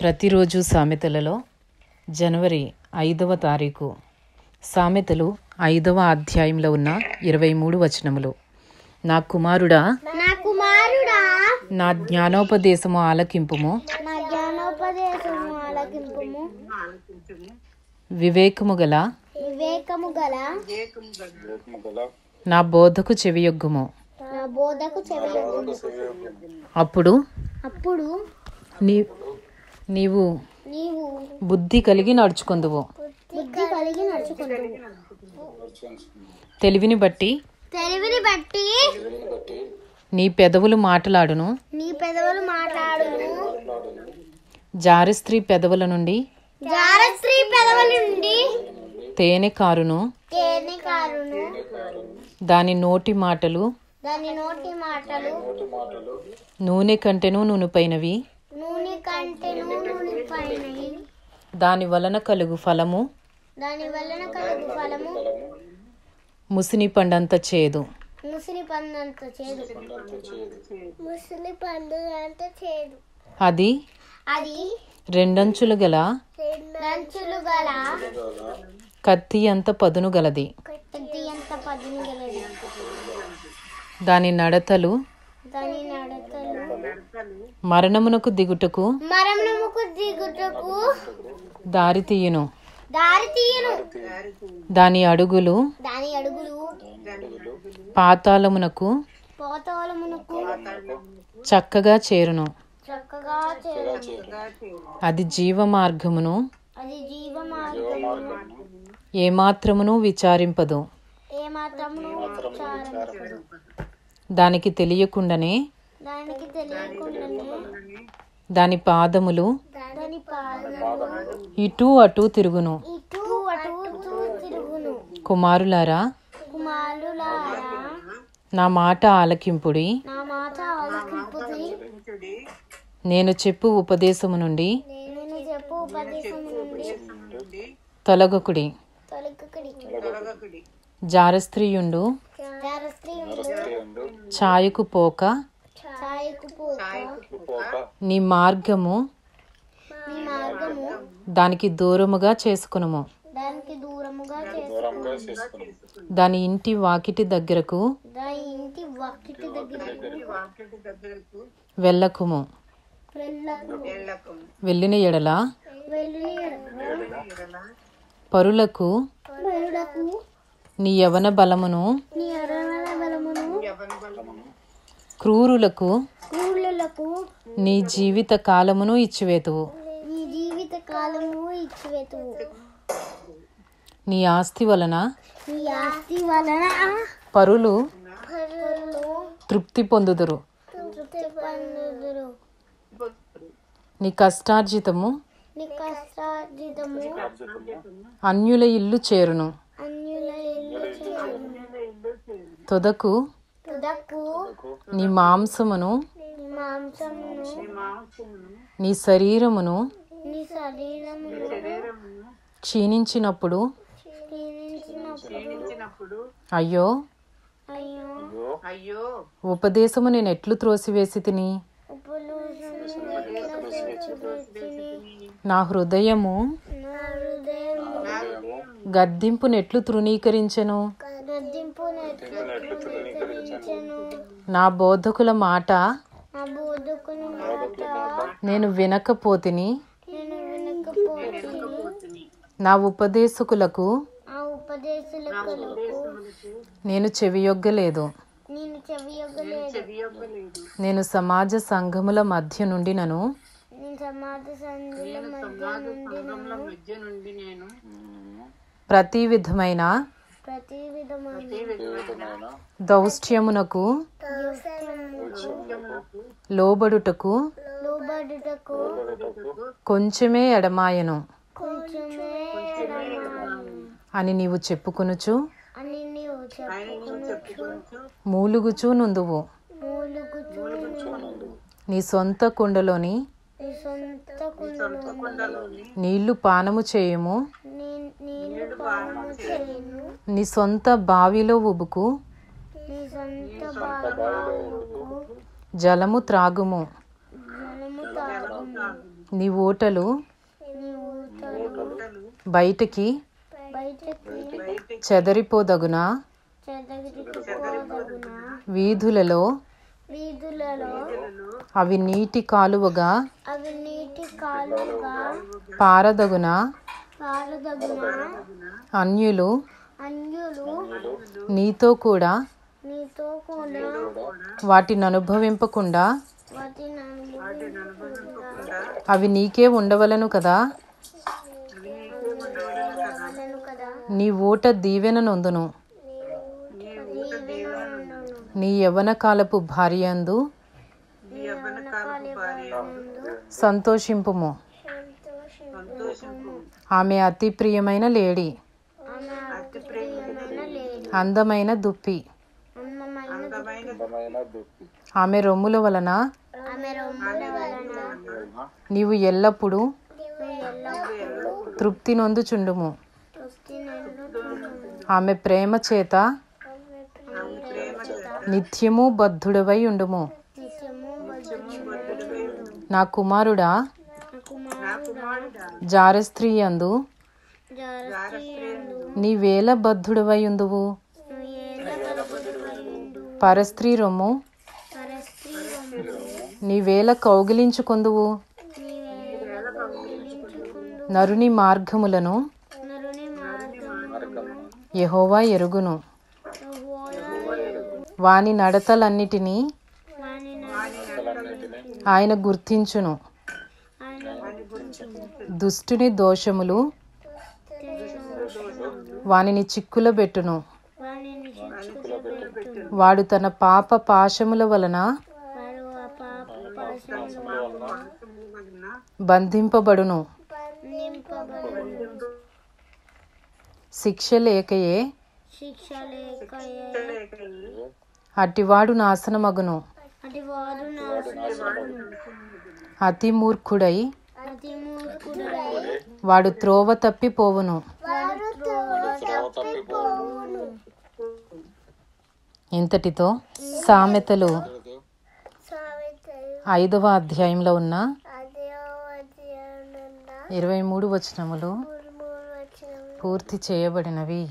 ప్రతిరోజు సామెతలలో జనవరి 5వ తారీఖు సామెతలు 5వ అధ్యాయంలో ఉన్న 23 వచనములు. నా కుమారుడా, నా జ్ఞానోపదేశము ఆలకింపుము, వివేకము గల నా బోధకు చెవియొగ్గుము. అప్పుడు నీవు బుద్ధి కలిగి నడుచుకొందువు. తెలివిని బట్టి నీ పెదవులు మాట్లాడును. జార స్త్రీ పెదవుల నుండి తేనె కారును. దాని నోటి మాటలు నూనె కంటెను నూనెపైనవి. దాని వలన కలుగు ఫలము ముసిని పండంత చేదు. అది రెండంచులు గల కత్తి అంత పదును గలది. దాని నడతలు మరణమునకు దిగుటకు దారి తీయును. దాని అడుగులు పాతాళమునకు చక్కగా చేరును. అది జీవ మార్గమును ఏమాత్రమును విచారింపదు. దానికి తెలియకుండానే దాని పాదములు ఇటు అటు తిరుగును. కుమారులారా, నా మాట ఆలకింపుడి. నేను చెప్పు ఉపదేశము నుండి తొలగకుడి. జారస్త్రీయుండు ఛాయకు పోక నీ మార్గము దానికి దూరముగా చేసుకునుము. దాని ఇంటి వాకిటి దగ్గరకు వెళ్ళకుము. వెళ్ళిన ఎడల పరులకు నీ యవన బలమును, క్రూరులకు నీ జీవిత కాలమును ఇచ్చివేతువు. నీ ఆస్తి వలన పరులు తృప్తి పొందుదురు. నీ కష్టార్జితము అన్యుల ఇల్లు చేరును. తుదకు నీ మాంసమును నీ శరీరమును క్షీణించినప్పుడు అయ్యో ఉపదేశము నేను ఎట్లు త్రోసివేసి తిని. నా హృదయము గద్దింపునెట్లు తృణీకరించెను. నా బోధకుల మాట నేను వినకపోతిని. నా ఉపదేశకులకు నేను చెవియొగ్గలేదు. నేను సమాజ సంఘముల మధ్య నుండి నను ప్రతి విధమైన దౌష్ట్యమునకు లోబడుటకు కొంచెమే ఎడమాయను అని నీవు చెప్పుకొనుచు మూలుగుచూ నుందువు. నీ సొంత కుండలోని నీళ్లు పానము చేయుము. నీ సొంత బావిలో ఉబుకు జలము త్రాగుము. నీ ఊటలు బయటికి చెదరిపోదగునా, వీధులలో అవి నీటి కాలువగా పారదగునా, అన్యులు నీతో కూడా వాటిని అనుభవింపకుండా అవి నీకే ఉండవలను కదా. నీ ఊట దీవెన నొందును, నీ యవ్వన కాలపు భార్యందు సంతోషింపుము. ఆమె అతి ప్రియమైన లేడి, అందమైన దుప్పి. ఆమె రొమ్ముల వలన నీవు ఎల్లప్పుడూ తృప్తి నొందుచుండుము. ఆమె ప్రేమ చేత నిత్యము బద్ధుడవై ఉండుము. నా కుమారుడా, జారస్త్రీ యందు నీవేళ బద్ధుడవై ఉందువు. పరస్త్రీ రొమ్ము నీవేళ కౌగిలించుకొందువు. నరుని మార్గములను యెహోవా ఎరుగును, వాని నడతలన్నిటినీ ఆయన గుర్తించును. దుష్టుని దోషములు వానిని చిక్కులబెట్టును. వాడు తన పాప పాశముల వలన బంధింపబడును. శిక్ష లేకయే అటివాడు నాశనమగును. అతి మూర్ఖుడై వాడు త్రోవ తప్పిపోవును. ఇంతటితో సామెతలు 5వ అధ్యాయంలో ఉన్న 23 వచనములు పూర్తి చేయబడినవి.